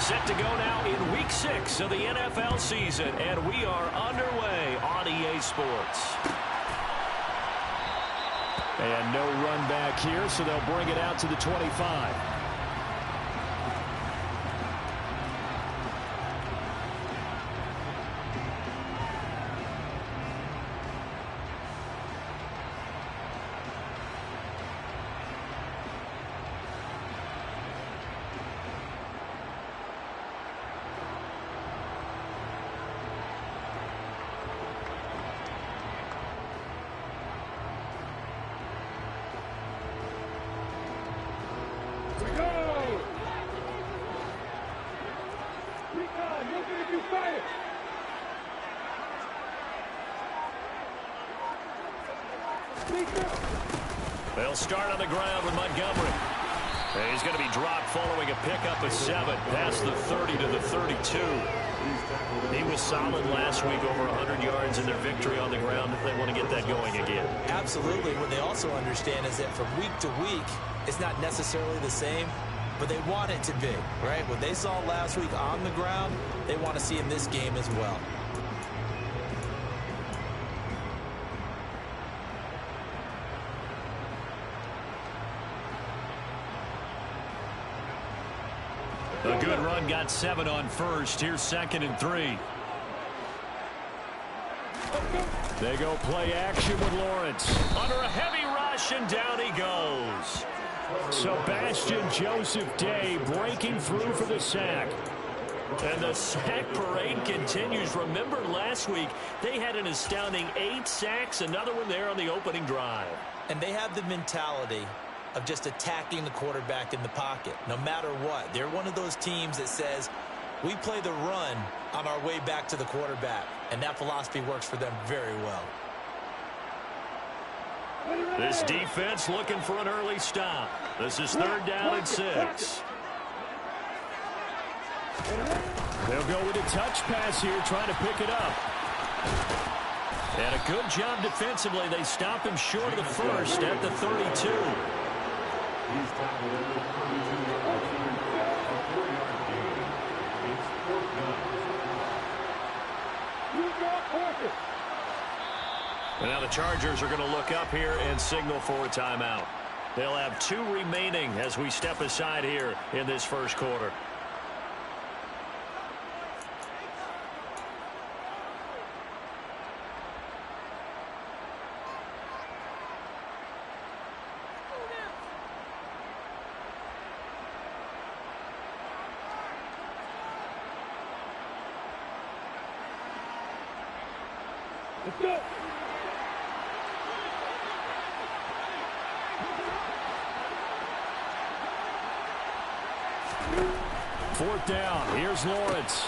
Set to go now in Week 6 of the NFL season, and we are underway on EA Sports. And no run back here, so they'll bring it out to the 25. They'll start on the ground with Montgomery. And he's going to be dropped following a pickup of 7 past the 30 to the 32. He was solid last week, over 100 yards in their victory on the ground. If they want to get that going again. Absolutely. What they also understand is that from week to week, it's not necessarily the same, but they want it to be, right? What they saw last week on the ground, they want to see in this game as well. A good run, got 7 on first. Here's 2nd and 3. They go play action with Lawrence. Under a heavy rush, and down he goes. Sebastian Joseph Day breaking through for the sack. And the sack parade continues. Remember last week, they had an astounding 8 sacks, another one there on the opening drive. And they have the mentality of just attacking the quarterback in the pocket, no matter what. They're one of those teams that says, we play the run on our way back to the quarterback, and that philosophy works for them very well. This defense looking for an early stop. This is 3rd down and 6. They'll go with a touch pass here, trying to pick it up. And a good job defensively. They stop him short of the first at the 32. And now the Chargers are going to look up here and signal for a timeout. They'll have 2 remaining as we step aside here in this first quarter. Let's go. 4th down. Here's Lawrence.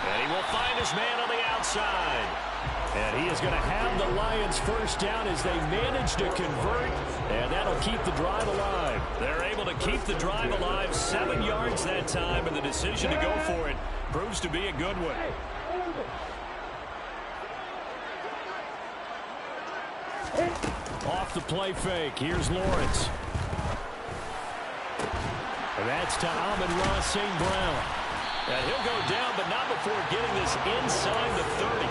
And he will find his man on the outside. And he is going to have the Lions first down as they manage to convert. And that'll keep the drive alive. They're able to keep the drive alive. 7 yards that time. And the decision to go for it proves to be a good one. Off the play fake. Here's Lawrence. And that's to Amon-Ra St. Brown. And he'll go down, but not before getting this inside the 30.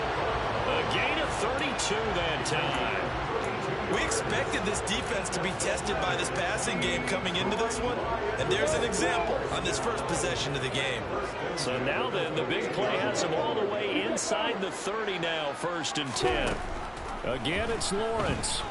A gain of 32 that time. We expected this defense to be tested by this passing game coming into this one. And there's an example on this first possession of the game. So now then, the big play has him all the way inside the 30 now, 1st and 10. Again, it's Lawrence.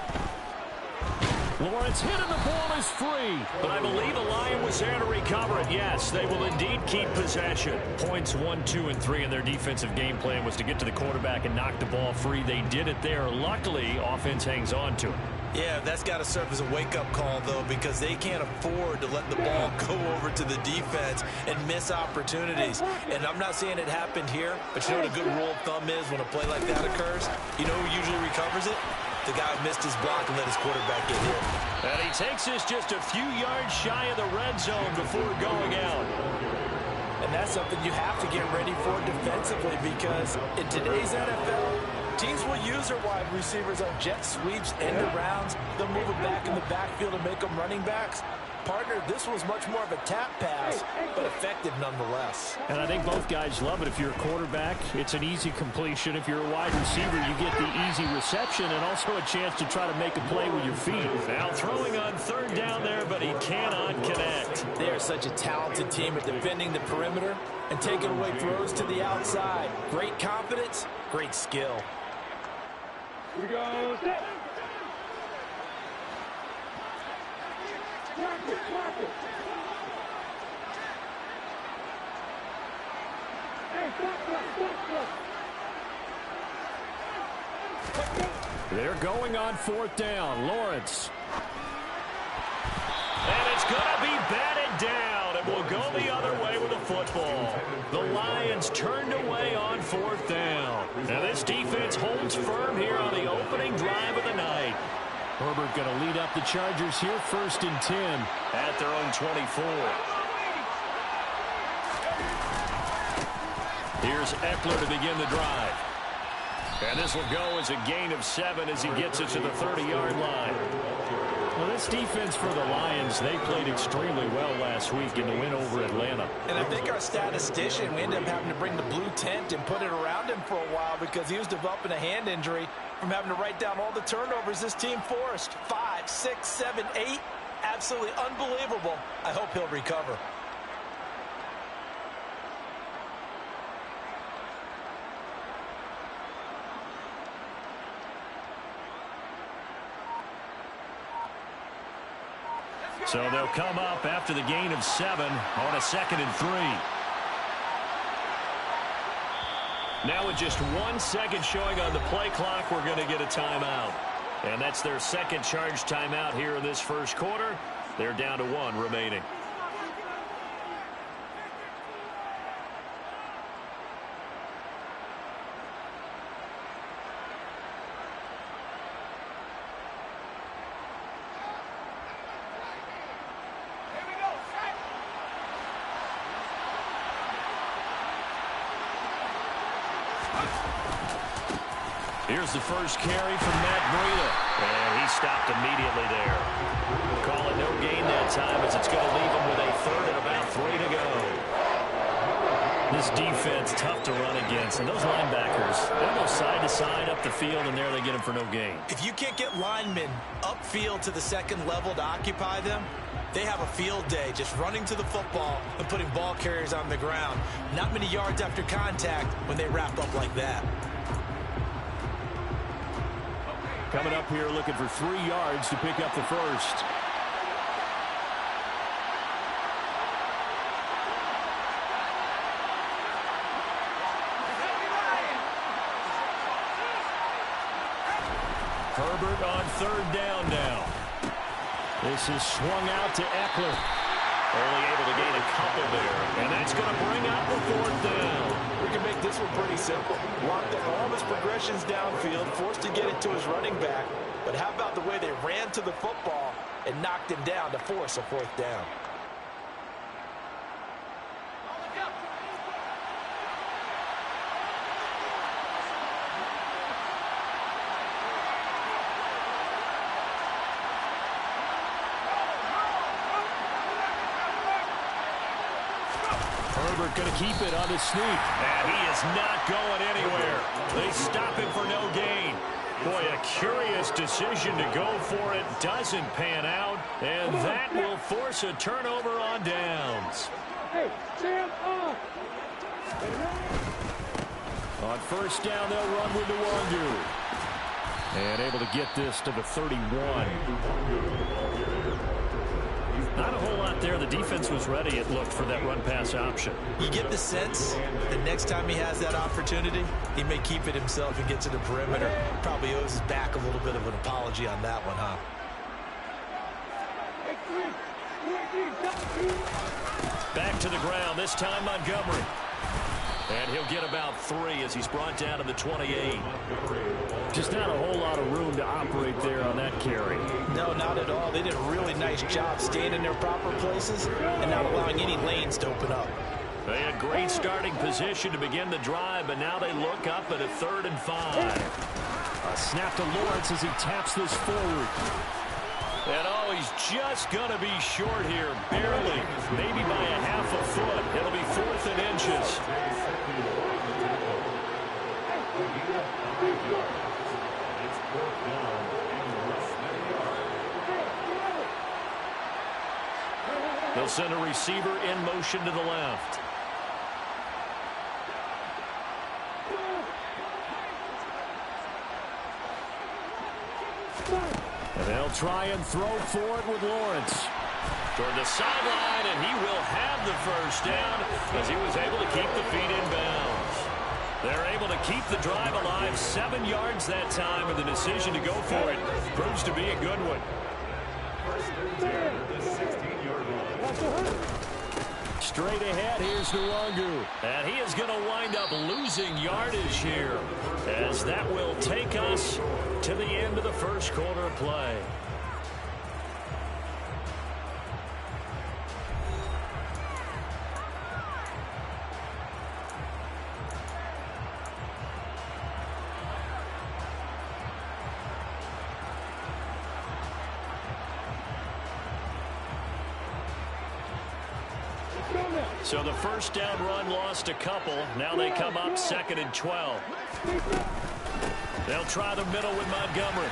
Lawrence hit and the ball is free. But I believe a Lion was there to recover it. Yes, they will indeed keep possession. Points 1, 2, and 3 in their defensive game plan was to get to the quarterback and knock the ball free. They did it there. Luckily, offense hangs on to it. Yeah, that's got to serve as a wake-up call, though, because they can't afford to let the ball go over to the defense and miss opportunities. And I'm not saying it happened here, but you know what a good rule of thumb is when a play like that occurs? You know who usually recovers it? The guy who missed his block and let his quarterback get hit. And he takes this just a few yards shy of the red zone before going out. And that's something you have to get ready for defensively, because in today's NFL, teams will use their wide receivers on jet sweeps, end arounds. They'll move it back in the backfield and make them running backs. Partner, this was much more of a tap pass, but effective effective nonetheless. And I think both guys love it. If you're a quarterback, it's an easy completion. If you're a wide receiver, you get the easy reception and also a chance to try to make a play with your feet. Now throwing on third down there, but he cannot connect. They are such a talented team at defending the perimeter and taking away throws to the outside. Great confidence, great skill. Here we go. Step. Clock it, clock it. Hey, stop. They're going on fourth down. Lawrence. And it's going to be batted down. It will go the other way with the football. The Lions turned away on fourth down. And this defense holds firm here on the opening drive of the night. Herbert going to lead up the Chargers here, 1st and 10 at their own 24. Here's Eckler to begin the drive. And this will go as a gain of 7 as he gets it to the 30-yard line. Well, this defense for the Lions, they played extremely well last week in the win over Atlanta. And I think our statistician, we ended up having to bring the blue tent and put it around him for a while because he was developing a hand injury from having to write down all the turnovers this team forced. 5, 6, 7, 8. Absolutely unbelievable. I hope he'll recover. So they'll come up after the gain of 7 on a 2nd and 3. Now with just 1 second showing on the play clock, we're going to get a timeout. And that's their second charge timeout here in this first quarter. They're down to 1 remaining. Here's the first carry from Matt Breida. And he stopped immediately there. We'll call it no gain that time as it's going to leave him with a 3rd and about 3 to go. This defense, tough to run against. And those linebackers, they'll go side to side up the field, and there they get them for no gain. If you can't get linemen upfield to the second level to occupy them, they have a field day just running to the football and putting ball carriers on the ground. Not many yards after contact when they wrap up like that. Coming up here looking for 3 yards to pick up the first. Herbert on 3rd down now. This is swung out to Eckler. Only able to gain a couple there. And that's going to bring out the 4th down. We can make this one pretty simple. Locked up all his progressions downfield, forced to get it to his running back. But how about the way they ran to the football and knocked him down to force a 4th down? Herbert going to keep it on the sneak. And he is not going anywhere. They stop him for no gain. Boy, a curious decision to go for it. Doesn't pan out. And that will force a turnover on downs. Hey, Sam, On 1st down, they'll run with Nwandu. And able to get this to the 31. Not a whole lot there. The defense was ready, it looked, for that run-pass option. You get the sense that next time he has that opportunity, he may keep it himself and get to the perimeter. Probably owes his back a little bit of an apology on that one, huh? Back to the ground, this time Montgomery. And he'll get about 3 as he's brought down to the 28. Just not a whole lot of room to operate there on that carry. No, not at all. They did a really nice job staying in their proper places and not allowing any lanes to open up. They had great starting position to begin the drive, but now they look up at a 3rd and 5. A snap to Lawrence as he taps this forward. And oh, he's just going to be short here, barely, maybe by a half a foot. It'll inches. They'll send a receiver in motion to the left. And they'll try and throw for it with Lawrence. Toward the sideline, and he will have the first down as he was able to keep the feet in bounds. They're able to keep the drive alive, 7 yards that time, and the decision to go for it proves to be a good one. Straight ahead, here's Nwangu. And he is going to wind up losing yardage here, as that will take us to the end of the first quarter of play. So the first down run lost a couple. Now they come up 2nd and 12. They'll try the middle with Montgomery.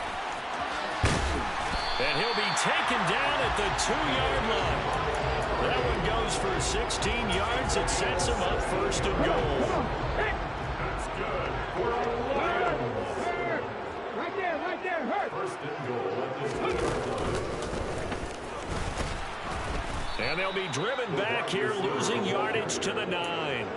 And he'll be taken down at the 2-yard line. That one goes for 16 yards. It sets him up 1st and goal. That's good. Right there, hurt. 1st and goal at the 2-yard line. And they'll be driven back here, losing yardage to the 9.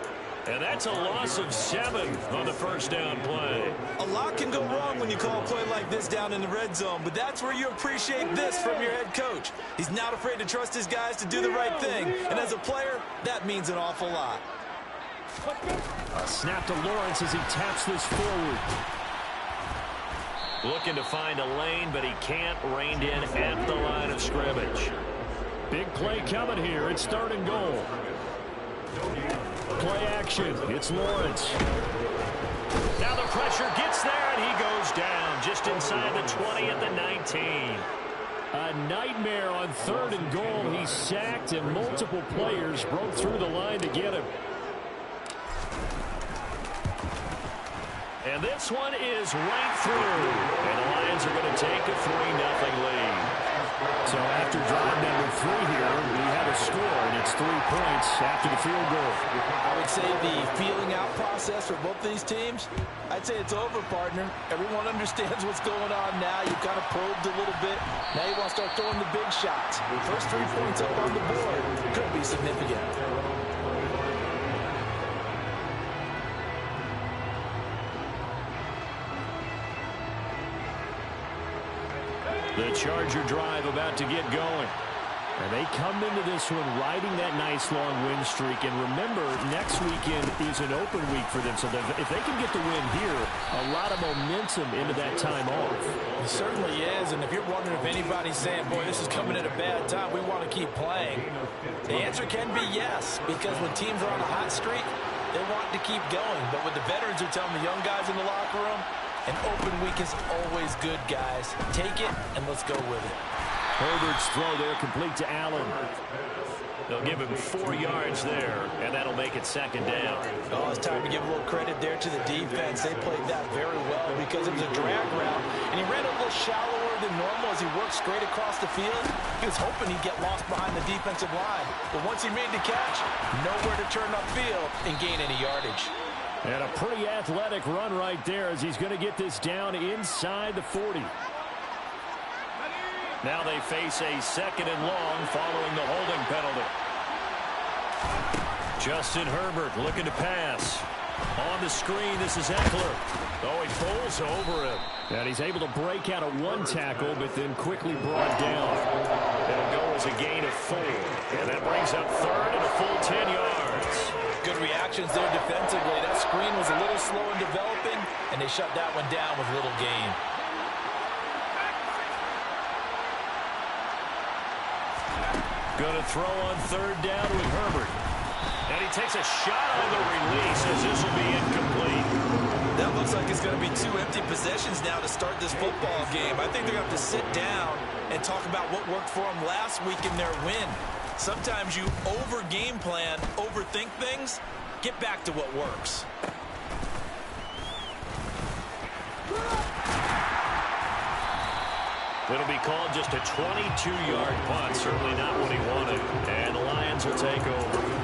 And that's a loss of 7 on the first down play. A lot can go wrong when you call a play like this down in the red zone, but that's where you appreciate this from your head coach. He's not afraid to trust his guys to do the right thing, and as a player, that means an awful lot. A snap to Lawrence as he taps this forward. Looking to find a lane, but he can't. Reined in at the line of scrimmage. Big play coming here. It's 3rd and goal. Play action. It's Lawrence. Now the pressure gets there, and he goes down just inside the 20 at the 19. A nightmare on 3rd and goal. He's sacked, and multiple players broke through the line to get him. And this one is right through. And the Lions are going to take a 3-0 lead. So after drive number 3 here, we have a score, and it's 3 points after the field goal. I would say the feeling out process for both these teams, I'd say it's over, partner. Everyone understands what's going on now. You've kind of probed a little bit. Now you want to start throwing the big shots. First 3 points up on the board could be significant. The Charger drive about to get going. And they come into this one riding that nice long win streak. And remember, next weekend is an open week for them. So if they can get the win here, a lot of momentum into that time off. It certainly is. And if you're wondering if anybody's saying, boy, this is coming at a bad time, we want to keep playing, the answer can be yes. Because when teams are on a hot streak, they want to keep going. But what the veterans are telling the young guys in the locker room, an open week is always good, guys. Take it, and let's go with it. Herbert's throw there complete to Allen. They'll give him 4 yards there, and that'll make it 2nd down. Oh, it's time to give a little credit there to the defense. They played that very well because it was a drag route, and he ran a little shallower than normal as he worked straight across the field. He was hoping he'd get lost behind the defensive line, but once he made the catch, nowhere to turn upfield and gain any yardage. And a pretty athletic run right there as he's going to get this down inside the 40. Now they face a 2nd and long following the holding penalty. Justin Herbert looking to pass. On the screen, this is Eckler. Oh, he falls over him. And he's able to break out of 1 tackle, but then quickly brought down. It'll go as a gain of 4. And that brings up 3rd and a full 10 yards. Good reactions there defensively. That screen was a little slow in developing, and they shut that one down with little gain. Going to throw on 3rd down with Herbert. And he takes a shot on the release as this will be incomplete. That looks like it's going to be 2 empty possessions now to start this football game. I think they're going to have to sit down and talk about what worked for them last week in their win. Sometimes you over-game plan, overthink things, things, get back to what works. It'll be called just a 22-yard punt. Certainly not what he wanted. And the Lions will take over.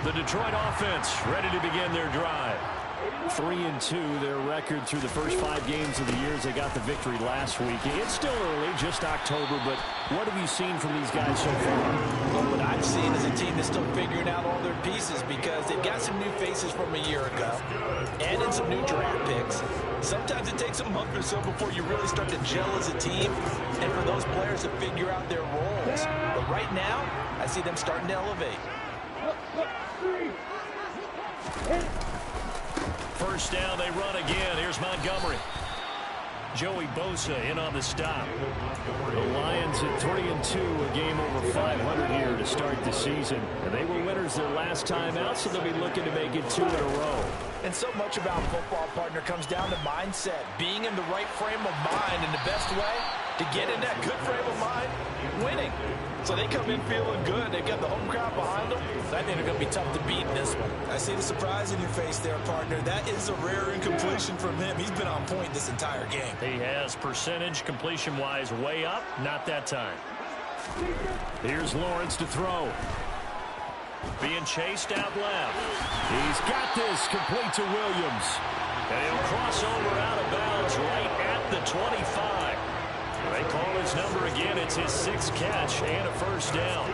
The Detroit offense ready to begin their drive. 3-2, their record through the first 5 games of the year as they got the victory last week. It's still early, just October, but what have you seen from these guys so far? Well, what I've seen is a team that's still figuring out all their pieces because they've got some new faces from a year ago and in some new draft picks. Sometimes it takes a month or so before you really start to gel as a team and for those players to figure out their roles. But right now, I see them starting to elevate. First down, they run again. Here's Montgomery. Joey Bosa in on the stop. The Lions at 3-2, a game over 500 here to start the season. And they were winners their last time out, so they'll be looking to make it 2 in a row. And so much about football, partner, comes down to mindset. Being in the right frame of mind, and the best way to get in that good frame of mind, winning. So they come in feeling good. They've got the home crowd behind them. I think they're going to be tough to beat in this one. I see the surprise in your face there, partner. That is a rare incompletion from him. He's been on point this entire game. He has percentage completion-wise way up. Not that time. Here's Lawrence to throw. Being chased out left. He's got this complete to Williams. And he'll cross over out of bounds right at the 25. They call his number again. It's his 6th catch and a first down.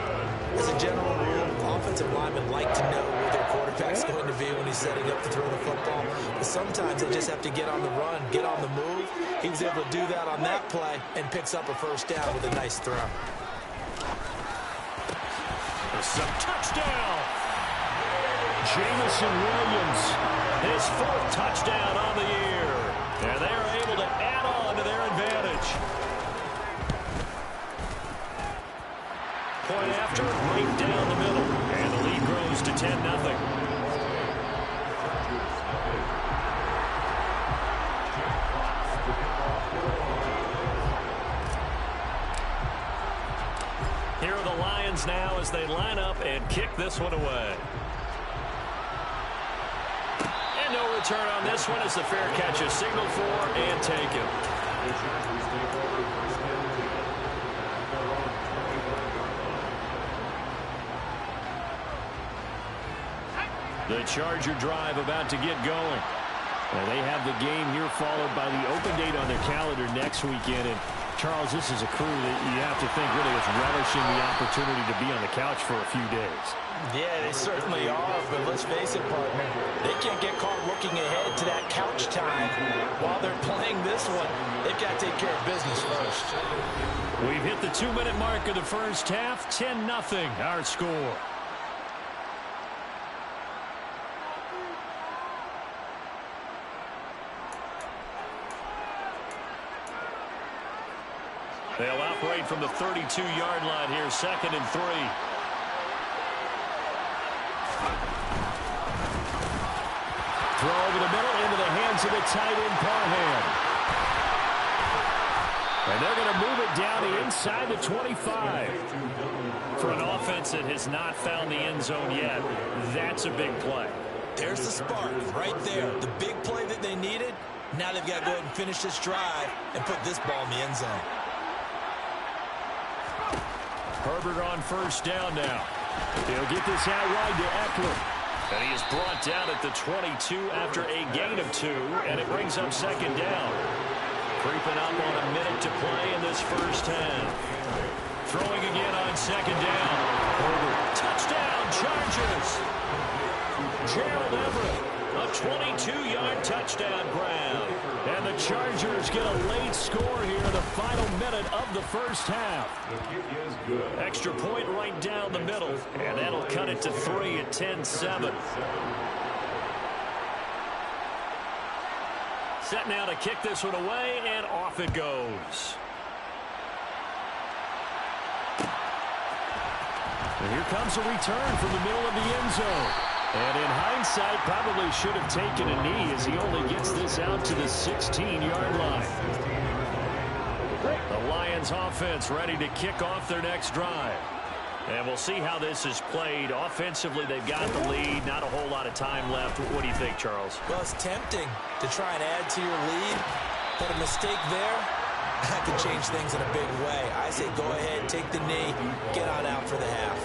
As a general rule, offensive linemen like to know where their quarterback's going to be when he's setting up to throw the football. But sometimes they just have to get on the run, get on the move. He was able to do that on that play and picks up a first down with a nice throw. Some touchdown. Jameson Williams, his 4th touchdown on the year. And they are able to add on to their advantage. Point after, right down the middle. And the lead grows to 10-0. Here are the Lions now as they line up and kick this one away. And no return on this one as the fair catch is signaled for and taken. The Charger drive about to get going. And they have the game here followed by the open date on their calendar next weekend. And Charles, this is a crew that you have to think really is relishing the opportunity to be on the couch for a few days. Yeah, they certainly are, but let's face it, partner. They can't get caught looking ahead to that couch time while they're playing this one. They've got to take care of business first. We've hit the 2-minute mark of the first half. 10-0 our score. They'll operate from the 32-yard line here, 2nd and 3. Throw over the middle into the hands of the tight end, Parham. And they're going to move it down the inside the 25. For an offense that has not found the end zone yet, that's a big play. There's the spark right there. The big play that they needed. Now they've got to go ahead and finish this drive and put this ball in the end zone. Herbert on first down now. He'll get this out wide to Eckler. And he is brought down at the 22 after a gain of 2, and it brings up 2nd down. Creeping up on a minute to play in this first half. Throwing again on 2nd down. Herbert, touchdown. catches. Gerald Everett, a 22-yard touchdown grab. And the Chargers get a late score here in the final minute of the first half. Extra point right down the middle, and that'll cut it to 3 at 10-7. Set now to kick this one away, and off it goes. And here comes a return from the middle of the end zone. And in hindsight, probably should have taken a knee as he only gets this out to the 16-yard line. The Lions offense ready to kick off their next drive. And we'll see how this is played. Offensively, they've got the lead. Not a whole lot of time left. What do you think, Charles? Well, it's tempting to try and add to your lead, but a mistake there, that could change things in a big way. I say go ahead, take the knee, get on out for the half.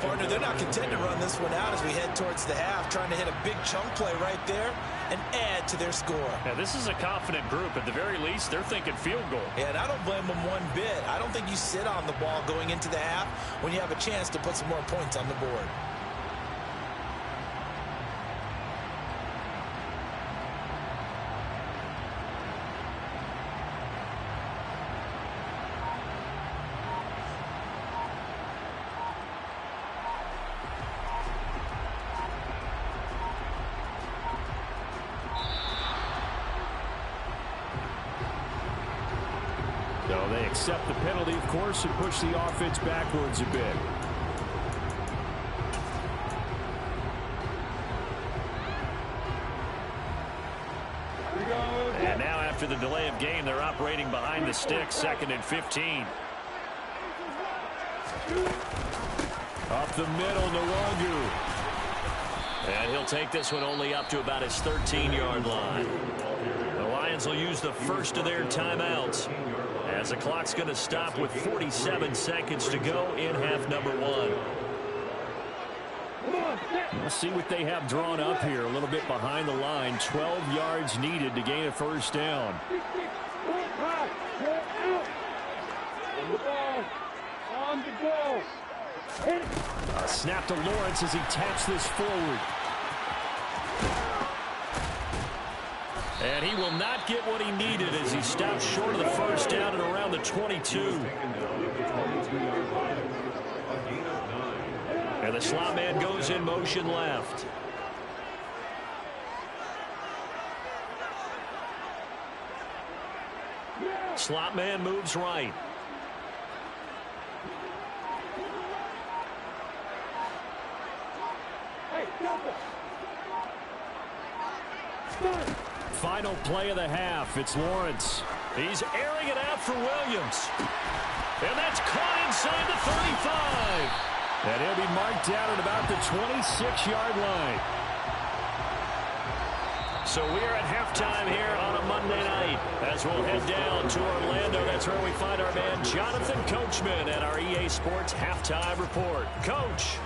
Partner, they're not content to run this one out as we head towards the half, trying to hit a big chunk play right there and add to their score. Now, this is a confident group. At the very least, they're thinking field goal. Yeah, and I don't blame them one bit. I don't think you sit on the ball going into the half when you have a chance to put some more points on the board. So they accept the penalty, of course, and push the offense backwards a bit. And now after the delay of game, they're operating behind the sticks, 2nd and 15. Up the middle, Nwogu. And he'll take this one only up to about his 13-yard line. The Lions will use the first of their timeouts, as the clock's going to stop with 47 seconds to go in half number 1. We'll see what they have drawn up here. A little bit behind the line. 12 yards needed to gain a first down. A snap to Lawrence as he taps this forward. And he will not get what he needed as he stops short of the first down at around the 22. And the slot man goes in motion left. Slot man moves right. Final play of the half. It's Lawrence. He's airing it out for Williams. And that's caught inside the 35. And he'll be marked down at about the 26-yard line. So we are at halftime here on a Monday night as we'll head down to Orlando. That's where we find our man Jonathan Coachman at our EA Sports Halftime Report. Coach.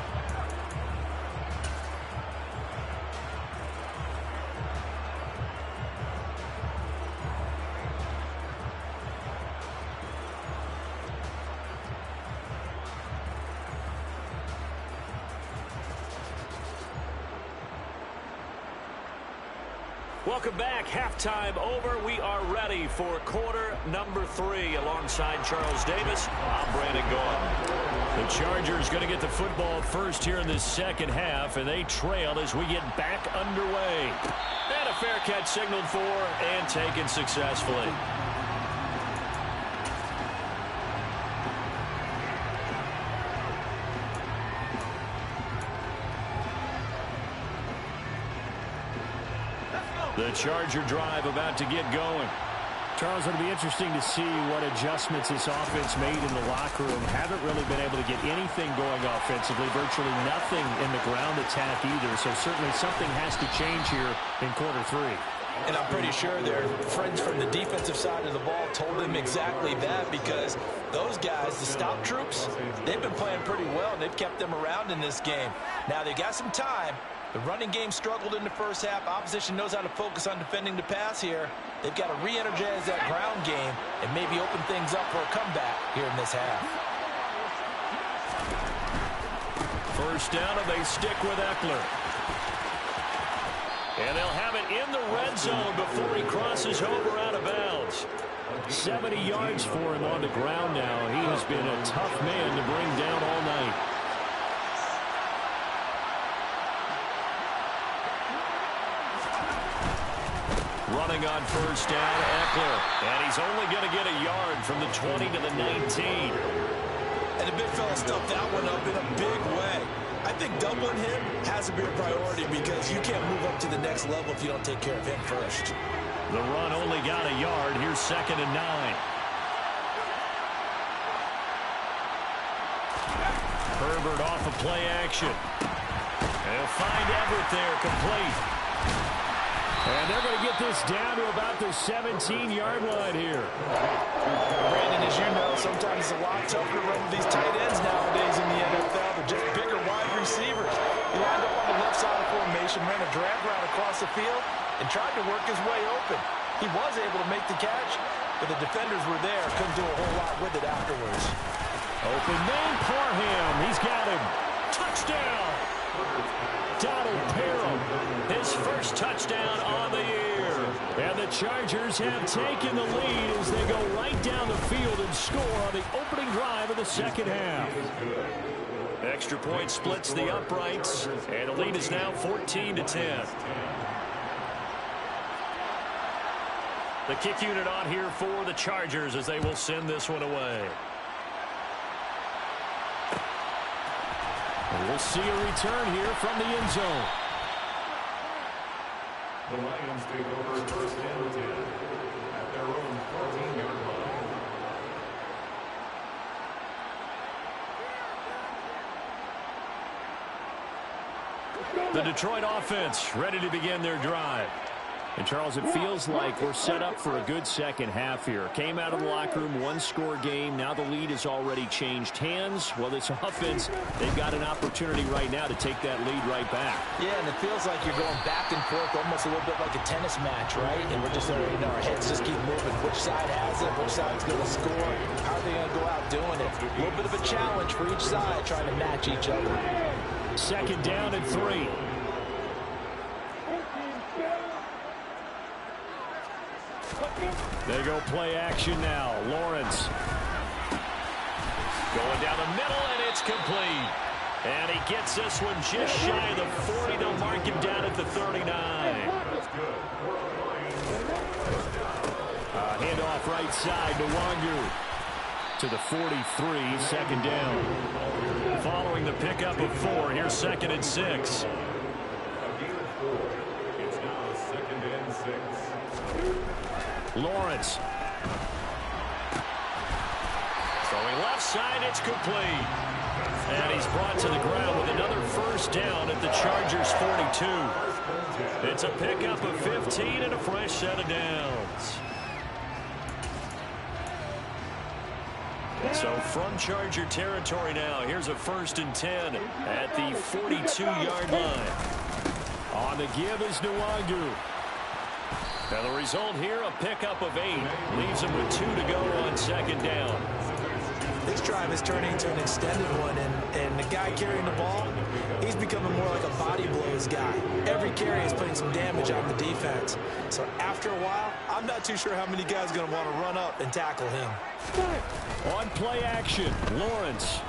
Welcome back. Halftime over. We are ready for quarter number 3 alongside Charles Davis. I'm Brandon Gaudin. The Chargers going to get the football first here in this second half, and they trail as we get back underway. And a fair catch signaled for and taken successfully. The Charger drive about to get going. Charles, it'll be interesting to see what adjustments this offense made in the locker room. Haven't really been able to get anything going offensively. Virtually nothing in the ground attack either. So certainly something has to change here in quarter 3. And I'm pretty sure their friends from the defensive side of the ball told them exactly that, because those guys, the stop troops, they've been playing pretty well, and they've kept them around in this game. Now, they got some time. The running game struggled in the first half. Opposition knows how to focus on defending the pass here. They've got to re-energize that ground game and maybe open things up for a comeback here in this half. first down, and they stick with Eckler. And they'll have it in the red zone before he crosses over out of bounds. 70 yards for him on the ground now. He has been a tough man to bring down all night. Running on first down, Eckler. And he's only going to get a yard from the 20 to the 19. And the big fella stuffed that one up in a big way. I think doubling him has to be a priority because you can't move up to the next level if you don't take care of him first. The run only got a yard. Here's 2nd and 9. Herbert off of play action. They'll find Everett there, complete. And they're going to get this down to about the 17-yard line here. Brandon, as you know, sometimes it's a lot tougher to run with these tight ends nowadays in the NFL. They're just bigger wide receivers. He lined up on the left side of formation, ran a drag route across the field, and tried to work his way open. He was able to make the catch, but the defenders were there. Couldn't do a whole lot with it afterwards. Open man, Parham. He's got him. Touchdown. Donald Parham, his first touchdown on the year. And the Chargers have taken the lead as they go right down the field and score on the opening drive of the second half. Extra point splits the uprights, and the lead is now 14-10. The kick unit on here for the Chargers as they will send this one away. And we'll see a return here from the end zone. The Lions take over first and 10 at their own 14-yard line. The Detroit offense ready to begin their drive. And, Charles, it feels like we're set up for a good second half here. Came out of the locker room, one-score game. Now the lead has already changed hands. Well, this offense, they've got an opportunity right now to take that lead right back. Yeah, and it feels like you're going back and forth, almost a little bit like a tennis match, right? And we're just, our heads just keep moving. Which side has it? Which side's going to score? How are they going to go out doing it? A little bit of a challenge for each side, trying to match each other. 2nd down and 3. They go play action now. Lawrence going down the middle, and it's complete. And he gets this one just shy of the 40. They'll mark him down at the 39. Handoff right side to Wangu to the 43, 2nd down. Following the pickup of 4, here's 2nd and 6. It's now 2nd and 6. Lawrence. Throwing left side, it's complete. And he's brought to the ground with another first down at the Chargers 42. It's a pickup of 15 and a fresh set of downs. So from Charger territory now, here's a 1st and 10 at the 42-yard line. On the give is Nwangu. And the result here, a pickup of 8. Leaves him with 2 to go on 2nd down. This drive is turning into an extended one, and the guy carrying the ball, he's becoming more like a body blows guy. Every carry is putting some damage on the defense. So after a while, I'm not too sure how many guys are going to want to run up and tackle him. On play action, Lawrence.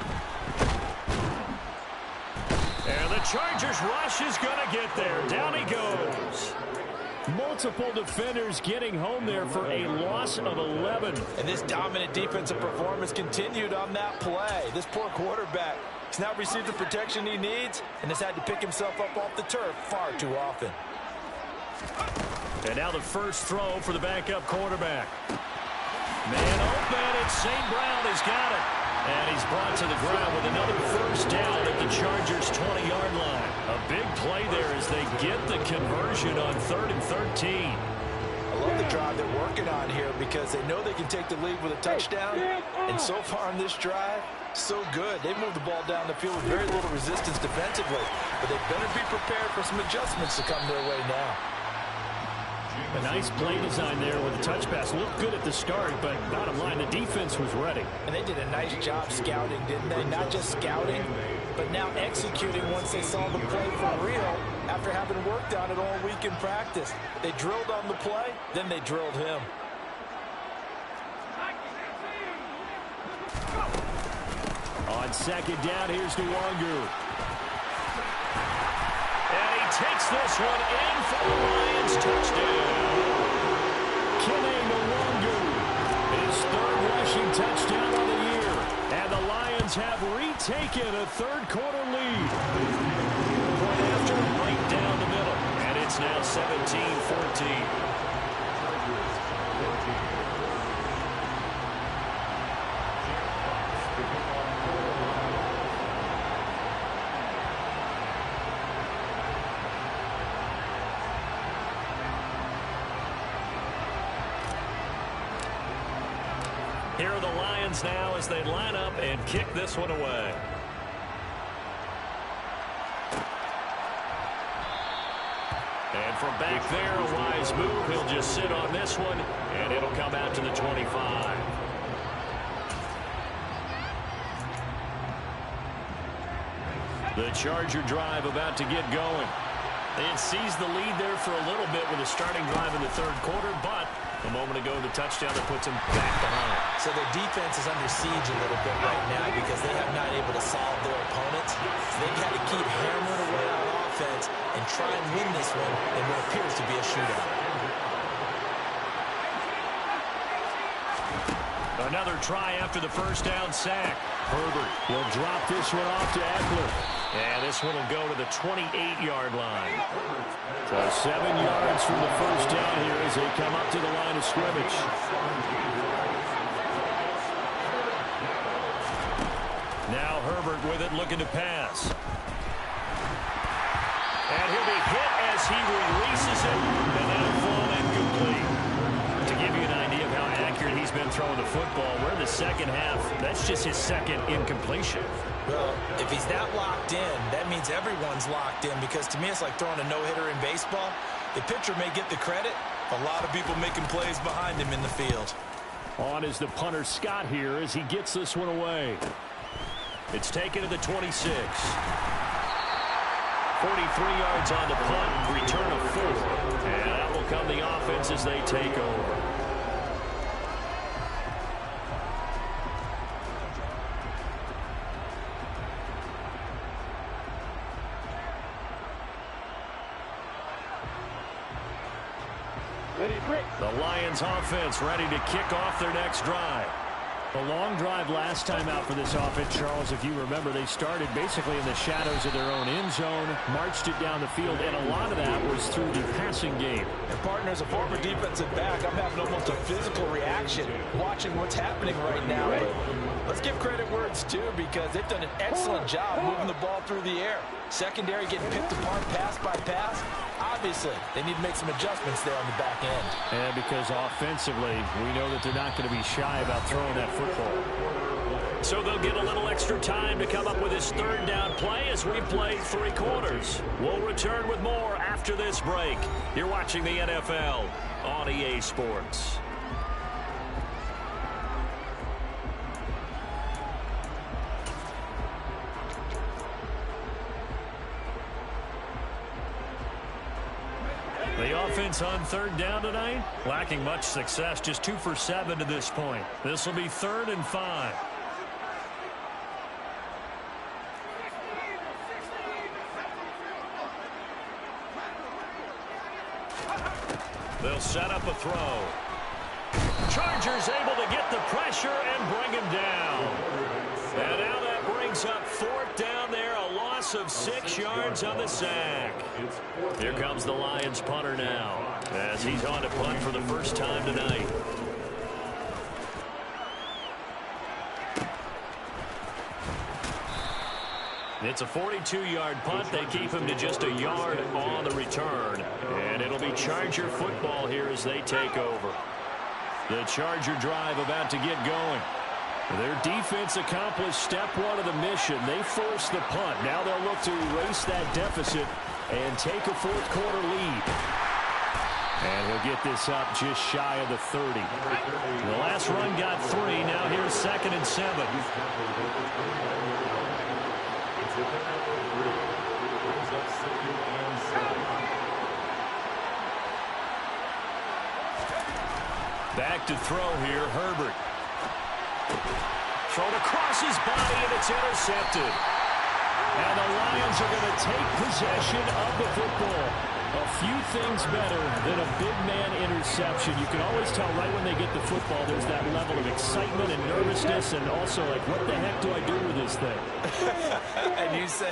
And the Chargers rush is going to get there. Down he goes. Multiple defenders getting home there for a loss of 11. And this dominant defensive performance continued on that play. This poor quarterback has not received the protection he needs and has had to pick himself up off the turf far too often. And now the first throw for the backup quarterback. Man open, and St. Brown has got it. And he's brought to the ground with another first down at the Chargers' 20-yard line. A big play there as they get the conversion on 3rd and 13. I love the drive they're working on here because they know they can take the lead with a touchdown. And so far on this drive, so good. They moved the ball down the field with very little resistance defensively. But they better be prepared for some adjustments to come their way now. A nice play design there with the touch pass. Looked good at the start, but bottom line, the defense was ready. And they did a nice job scouting, didn't they? Not just scouting, but now executing once they saw the play for real after having worked on it all week in practice. They drilled on the play, then they drilled him. On second down, here's Nwangu. And he takes this one in for the Lions touchdown. Kene Nwangu, his third rushing touchdown of the year. And the Lions have retaken a third-quarter lead. Point after, right down the middle. And it's now 17-14. Here are the Lions now as they line up and kick this one away. And from back there, a wise move. He'll just sit on this one, and it'll come out to the 25. The Charger drive about to get going. They had seized the lead there for a little bit with a starting drive in the third quarter, but a moment ago, the touchdown that puts them back behind. So their defense is under siege a little bit right now because they have not able to solve their opponents. They've got to keep hammering away on offense and try and win this one in what appears to be a shootout. Another try after the first down sack. Herbert will drop this one off to Eckler. And this one will go to the 28-yard line. So 7 yards from the first down here as they come up to the line of scrimmage. Now Herbert with it, looking to pass. And he'll be hit as he releases it, and that'll fall incomplete. To give you an idea of how accurate he's been throwing the football, we're in the second half. That's just his second incompletion. Well, if he's that locked in, that means everyone's locked in, because to me it's like throwing a no-hitter in baseball. The pitcher may get the credit. A lot of people making plays behind him in the field. On is the punter Scott here as he gets this one away. It's taken to the 26. 43 yards on the punt, return of 4. And that will come the offense as they take over. The Lions offense ready to kick off their next drive. A long drive last time out for this offense, Charles. If you remember, they started basically in the shadows of their own end zone, marched it down the field, and a lot of that was through the passing game. And partner, as a former defensive back, I'm having almost a physical reaction watching what's happening right now. But let's give credit where it's due, because they've done an excellent job moving the ball through the air. Secondary getting picked apart pass by pass. Obviously, they need to make some adjustments there on the back end. And because offensively, we know that they're not going to be shy about throwing that football. So they'll get a little extra time to come up with this third down play as we play 3 quarters. We'll return with more after this break. You're watching the NFL on EA Sports. The offense on third down tonight, lacking much success, just 2 for 7 to this point. This will be 3rd and 5. They'll set up a throw. Chargers able to get the pressure and bring him down. And now that brings up 4th down there, a loss of 6 yards on the sack. Here comes the Lions punter now, as he's on to punt for the first time tonight. It's a 42-yard punt. They keep him to just a yard on the return. And it'll be Charger football here as they take over. The Charger drive about to get going. Their defense accomplished step 1 of the mission. They forced the punt. Now they'll look to erase that deficit and take a 4th quarter lead. And he'll get this up just shy of the 30. The last run got 3. Now here's 2nd and 7. Defender number 3 brings up 2nd and 7. Back to throw here, Herbert. Thrown across his body, and it's intercepted. And the Lions are going to take possession of the football. A few things better than a big man interception. You can always tell right when they get the football, there's that level of excitement and nervousness, and also like, what the heck do I do with this thing? And you say,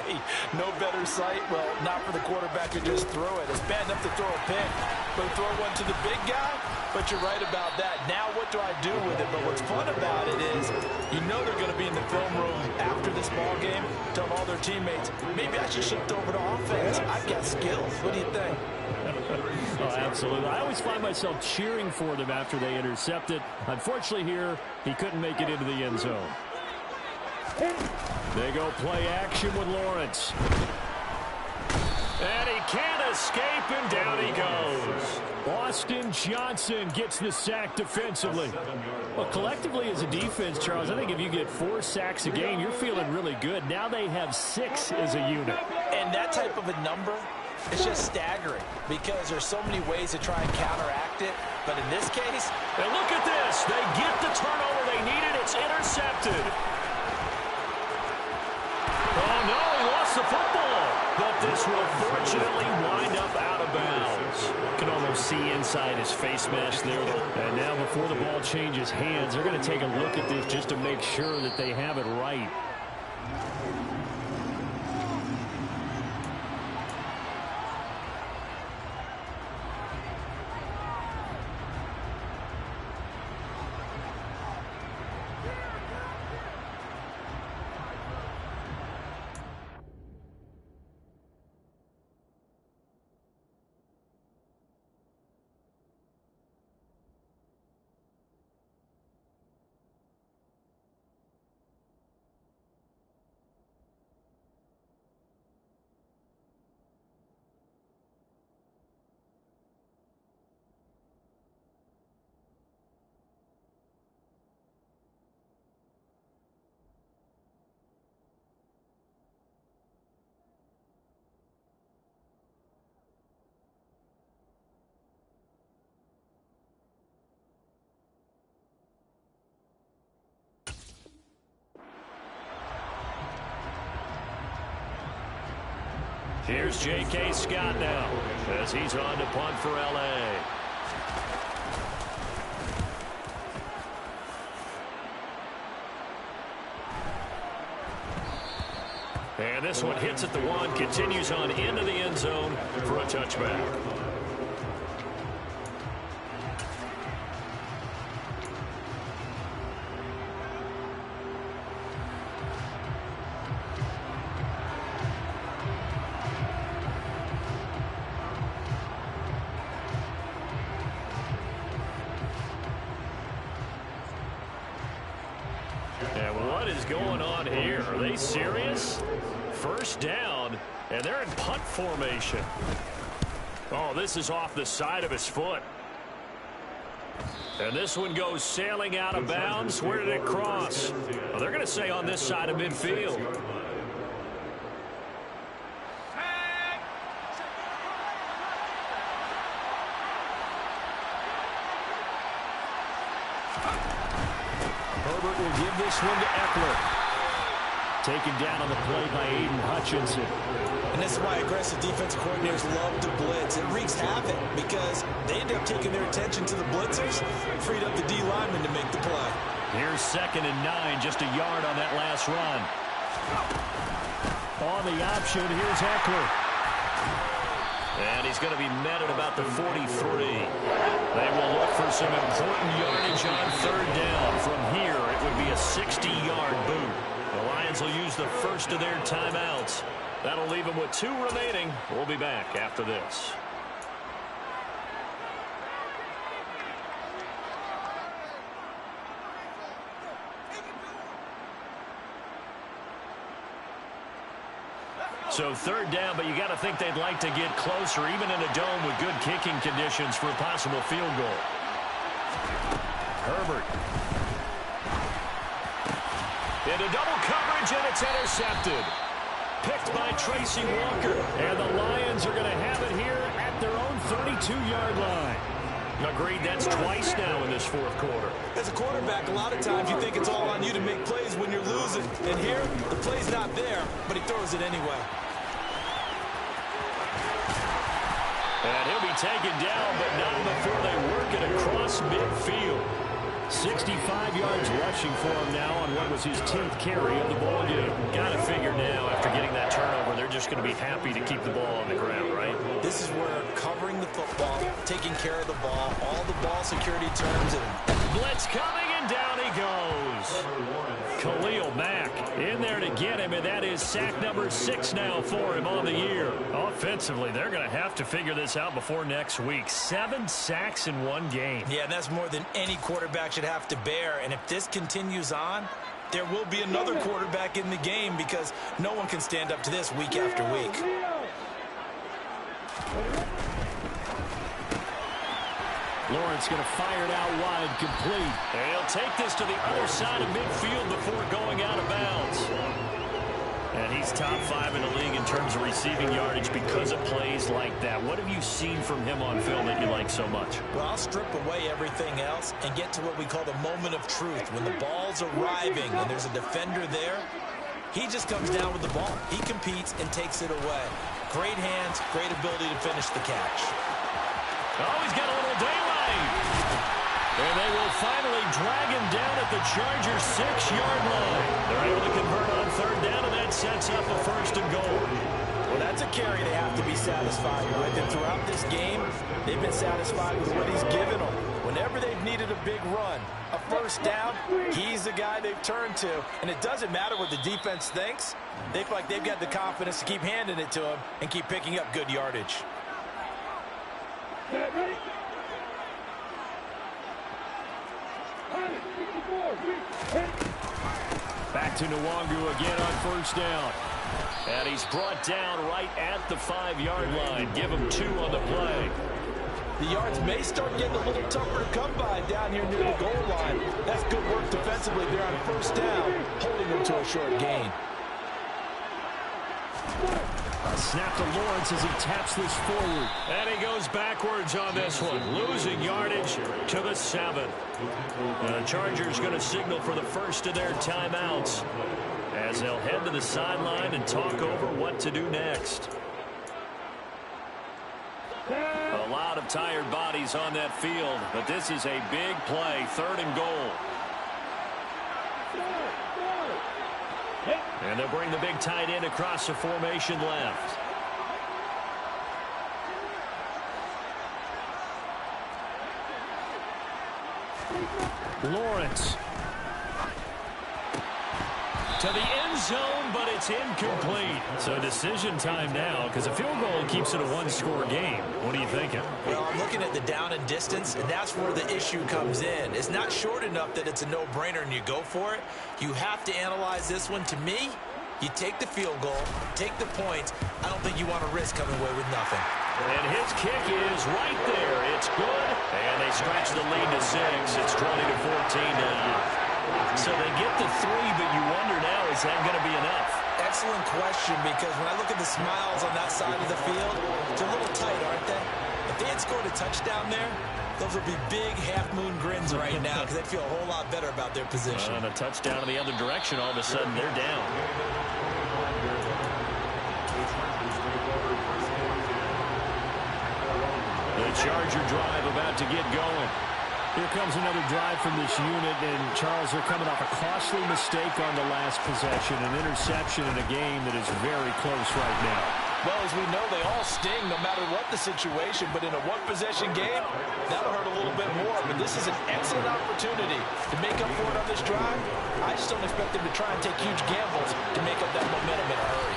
no better sight? Well, not for the quarterback to just throw it. It's bad enough to throw a pick, but throw one to the big guy? But you're right about that. Now what do I do with it? But what's fun about it is you know they're going to be in the film room after this ball game, telling all their teammates, maybe I should shift over to offense. I've got skills. What do you think? Oh, absolutely. I always find myself cheering for them after they intercept it. Unfortunately here, he couldn't make it into the end zone. They go play action with Lawrence. And he can't escape, and down he goes. Austin Johnson gets the sack defensively. Well, collectively as a defense, Charles, I think if you get 4 sacks a game, you're feeling really good. Now they have 6 as a unit. And that type of a number, it's just staggering because there's so many ways to try and counteract it. But in this case, and look at this. They get the turnover they needed. It's intercepted. Oh, no, he lost the football. But this will fortunately wind up out of bounds. You can almost see inside his face mask there. And now before the ball changes hands, they're going to take a look at this just to make sure that they have it right. Here's J.K. Scott now as he's on to punt for L.A. And this one hits at the 1, continues on into the end zone for a touchback. And what is going on here? Are they serious? First down, and they're in punt formation. Oh, this is off the side of his foot. And this one goes sailing out of bounds. Where did it cross? Well, they're going to say on this side of midfield. Herbert will give this one to Eckler. Taken down on the play by Aiden Hutchinson. And this is why aggressive defensive coordinators love to blitz. It wreaks havoc because they end up taking their attention to the blitzers, freed up the D lineman to make the play. Here's 2nd and 9, just a yard on that last run. On the option, here's Eckler. And he's going to be met at about the 43. They will look for some important yardage on 3rd down. From here, it would be a 60-yard boot. The Lions will use the first of their timeouts. That'll leave them with 2 remaining. We'll be back after this. So 3rd down, but you got to think they'd like to get closer, even in a dome with good kicking conditions for a possible field goal. Herbert. Into double coverage, and it's intercepted. picked by Tracy Walker. And the Lions are going to have it here at their own 32-yard line. Agreed, that's twice now in this fourth quarter. As a quarterback, a lot of times you think it's all on you to make plays when you're losing. And here, the play's not there, but he throws it anyway. And he'll be taken down, but not before they work it across midfield. 65 yards rushing for him now on what was his 10th carry of the ball game. Got to figure now, after getting that turnover, they're just going to be happy to keep the ball on the ground, right? This is where covering the football, taking care of the ball, all the ball security terms. Blitz coming, and down he goes. Khalil Mack in there to get him, and that is sack number 6 now for him on the year. Offensively, they're going to have to figure this out before next week. 7 sacks in one game. Yeah, and that's more than any quarterback should have to bear. And if this continues on, there will be another quarterback in the game because no one can stand up to this week after week. Lawrence going to fire it out wide, complete. And he'll take this to the other side of midfield before going out of bounds. And he's top 5 in the league in terms of receiving yardage because of plays like that. What have you seen from him on film that you like so much? Well, I'll strip away everything else and get to what we call the moment of truth. When the ball's arriving and there's a defender there, he just comes down with the ball. He competes and takes it away. Great hands, great ability to finish the catch. Oh, he's got a little daylight. And they will finally drag him down at the Chargers' 6-yard line. They're able to convert on third down, and that sets up a 1st and goal. Well, that's a carry they have to be satisfied with. And throughout this game, they've been satisfied with what he's given them. Whenever they've needed a big run, a 1st down, he's the guy they've turned to. And it doesn't matter what the defense thinks. They feel like they've got the confidence to keep handing it to him and keep picking up good yardage. Back to Nwangu again on 1st down. And he's brought down right at the 5-yard line. Give him 2 on the play. The yards may start getting a little tougher to come by down here near the goal line. That's good work defensively there on 1st down, holding them to a short gain. A snap to Lawrence as he taps this forward. And he goes backwards on this one. Losing yardage to the 7. And the Chargers going to signal for the first of their timeouts as they'll head to the sideline and talk over what to do next. A lot of tired bodies on that field, but this is a big play, 3rd and goal. And they'll bring the big tight end across the formation left. Lawrence. To the end zone, but it's incomplete. So decision time now, because a field goal keeps it a 1-score game. What are you thinking? Well, I'm looking at the down and distance, and that's where the issue comes in. It's not short enough that it's a no-brainer and you go for it. You have to analyze this one. To me, you take the field goal, take the points. I don't think you want to risk coming away with nothing. And his kick is right there. It's good. And they stretch the lead to 6. It's 20-14 now. So they get the 3, but you wonder now, is that going to be enough? Excellent question, because when I look at the smiles on that side of the field, it's a little tight, aren't they? If they had scored a touchdown there, those would be big half-moon grins right now because they'd feel a whole lot better about their position. And a touchdown in the other direction, all of a sudden they're down. The Charger drive about to get going. Here comes another drive from this unit, and Charles, they're coming off a costly mistake on the last possession, an interception in a game that is very close right now. Well, as we know, they all sting no matter what the situation, but in a one-possession game, that'll hurt a little bit more. But this is an excellent opportunity to make up for it on this drive. I just don't expect them to try and take huge gambles to make up that momentum in a hurry.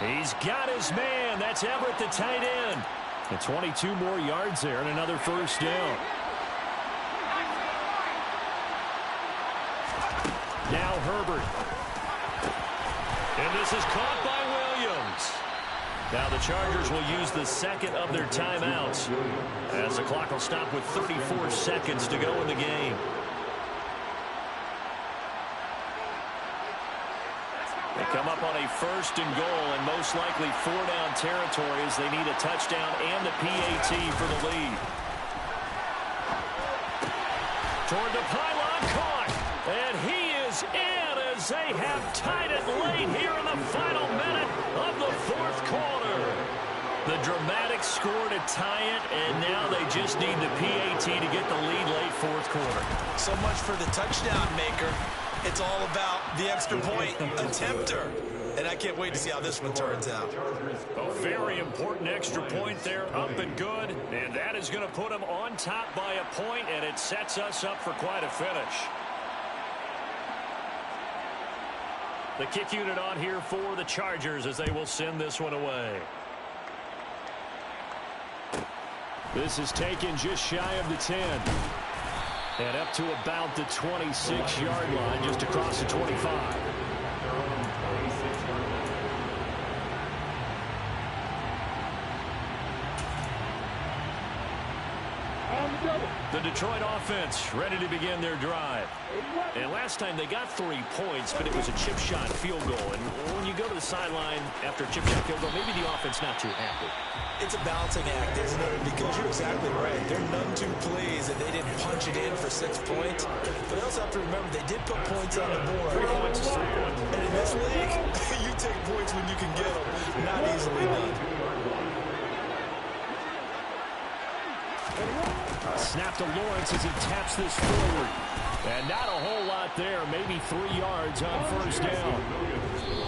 He's got his man. That's Everett, the tight end. And 22 more yards there and another 1st down. Now Herbert. And this is caught by Williams. Now the Chargers will use the 2nd of their timeouts as the clock will stop with 34 seconds to go in the game. They come up on a first and goal, and most likely 4-down territory as they need a touchdown and the PAT for the lead. Toward the pylon, caught, and he is in as they have tied it late here in the final minute of the fourth quarter. The dramatic score to tie it, and now they just need the PAT to get the lead late fourth quarter. So much for the touchdown maker. It's all about the extra point attempter. And I can't wait to see how this one turns out. A very important extra point there, up and good. And that is going to put them on top by a point, and it sets us up for quite a finish. The kick unit on here for the Chargers as they will send this one away. This is taken just shy of the 10. And up to about the 26-yard line, just across the 25. The Detroit offense ready to begin their drive. And last time they got 3 points, but it was a chip shot field goal. And when you go to the sideline after a chip shot field goal, maybe the offense not too happy. It's a balancing act, isn't it? Because you're exactly right. They're none too pleased that they didn't punch it in for 6 points. But you also have to remember they did put points on the board. 3 points is 3 points. And in this league, you take points when you can get them. Not easily done. Snap to Lawrence as he taps this forward. And not a whole lot there. Maybe 3 yards on first down.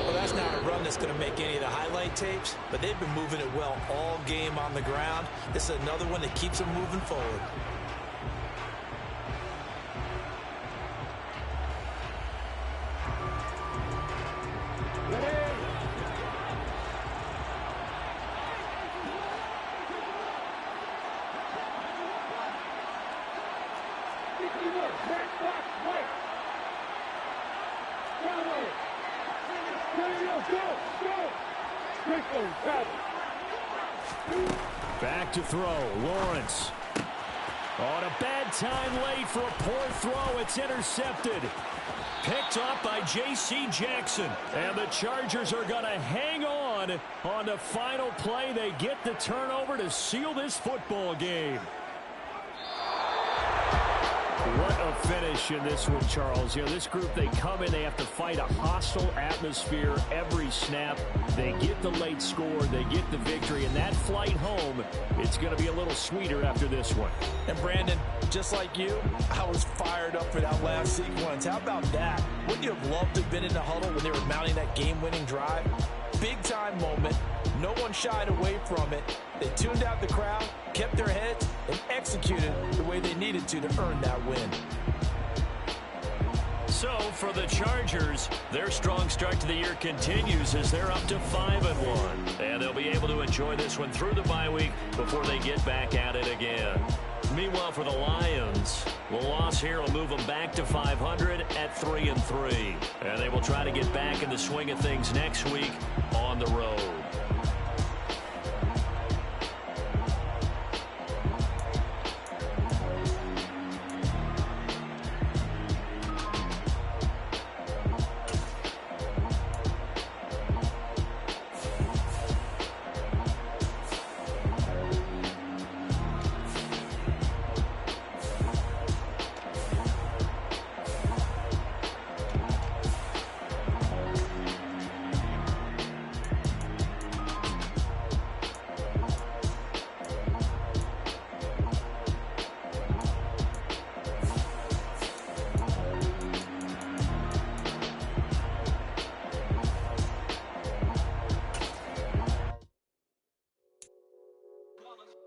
Well, that's not a run that's going to make any of the highlight tapes, but they've been moving it well all game on the ground. This is another one that keeps them moving forward. Back to throw. Lawrence. On a bad time late for a poor throw. It's intercepted. Picked up by J.C. Jackson. And the Chargers are going to hang on the final play. They get the turnover to seal this football game. What a finish in this one, Charles. You know, this group, they come in, they have to fight a hostile atmosphere every snap. They get the late score, they get the victory, and that flight home, it's going to be a little sweeter after this one. And Brandon, just like you, I was fired up for that last sequence. How about that? Wouldn't you have loved to have been in the huddle when they were mounting that game-winning drive? Big-time moment. No one shied away from it. They tuned out the crowd, kept their heads, and executed the way they needed to earn that win. So, for the Chargers, their strong start to the year continues as they're up to 5-1. And they'll be able to enjoy this one through the bye week before they get back at it again. Meanwhile, for the Lions, the loss here will move them back to 500 at 3-3. And they will try to get back in the swing of things next week on the road.